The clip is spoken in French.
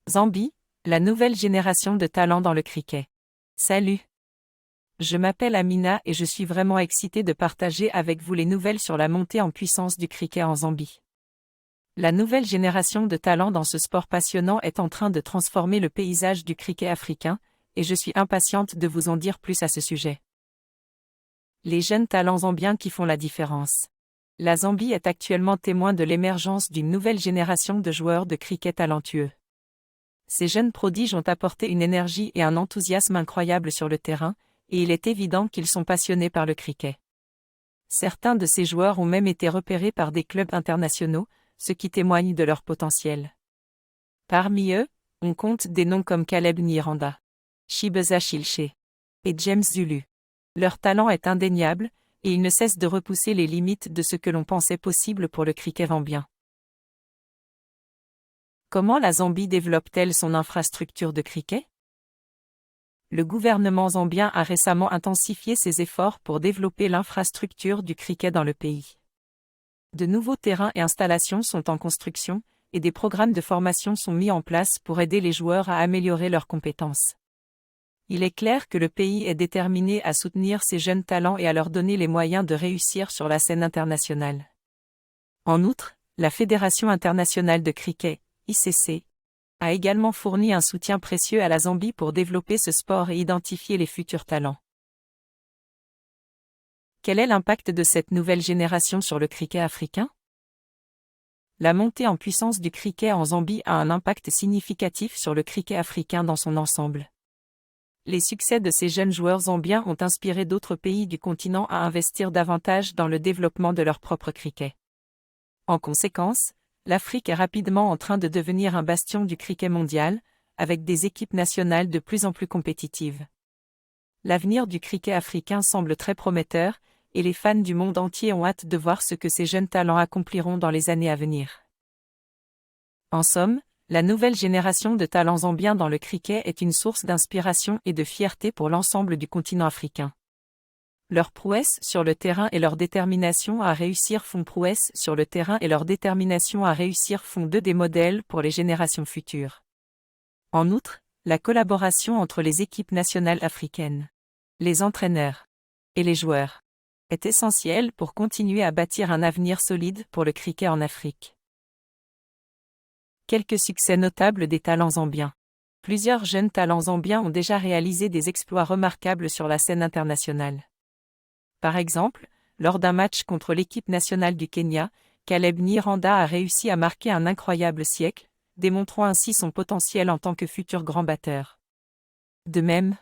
Zambie, la nouvelle génération de talents dans le cricket. Salut! Je m'appelle Amina et je suis vraiment excitée de partager avec vous les nouvelles sur la montée en puissance du cricket en Zambie. La nouvelle génération de talents dans ce sport passionnant est en train de transformer le paysage du cricket africain, et je suis impatiente de vous en dire plus à ce sujet. Les jeunes talents zambiens qui font la différence. La Zambie est actuellement témoin de l'émergence d'une nouvelle génération de joueurs de cricket talentueux. Ces jeunes prodiges ont apporté une énergie et un enthousiasme incroyables sur le terrain, et il est évident qu'ils sont passionnés par le cricket. Certains de ces joueurs ont même été repérés par des clubs internationaux, ce qui témoigne de leur potentiel. Parmi eux, on compte des noms comme Caleb Nyiranda, Chibuza Chilche et James Zulu. Leur talent est indéniable, et ils ne cessent de repousser les limites de ce que l'on pensait possible pour le cricket zambien. Comment la Zambie développe-t-elle son infrastructure de cricket? Le gouvernement zambien a récemment intensifié ses efforts pour développer l'infrastructure du cricket dans le pays. De nouveaux terrains et installations sont en construction, et des programmes de formation sont mis en place pour aider les joueurs à améliorer leurs compétences. Il est clair que le pays est déterminé à soutenir ces jeunes talents et à leur donner les moyens de réussir sur la scène internationale. En outre, la Fédération internationale de cricket, ICC, a également fourni un soutien précieux à la Zambie pour développer ce sport et identifier les futurs talents. Quel est l'impact de cette nouvelle génération sur le cricket africain? La montée en puissance du cricket en Zambie a un impact significatif sur le cricket africain dans son ensemble. Les succès de ces jeunes joueurs zambiens ont inspiré d'autres pays du continent à investir davantage dans le développement de leur propre cricket. En conséquence, l'Afrique est rapidement en train de devenir un bastion du cricket mondial, avec des équipes nationales de plus en plus compétitives. L'avenir du cricket africain semble très prometteur, et les fans du monde entier ont hâte de voir ce que ces jeunes talents accompliront dans les années à venir. En somme, la nouvelle génération de talents zambiens dans le cricket est une source d'inspiration et de fierté pour l'ensemble du continent africain. Leur prouesse sur le terrain et leur détermination à réussir font prouesse sur le terrain et leur détermination à réussir font d'eux des modèles pour les générations futures. En outre, la collaboration entre les équipes nationales africaines, les entraîneurs et les joueurs est essentielle pour continuer à bâtir un avenir solide pour le cricket en Afrique. Quelques succès notables des talents zambiens. Plusieurs jeunes talents zambiens ont déjà réalisé des exploits remarquables sur la scène internationale. Par exemple, lors d'un match contre l'équipe nationale du Kenya, Caleb Nyiranda a réussi à marquer un incroyable siècle, démontrant ainsi son potentiel en tant que futur grand batteur. De même,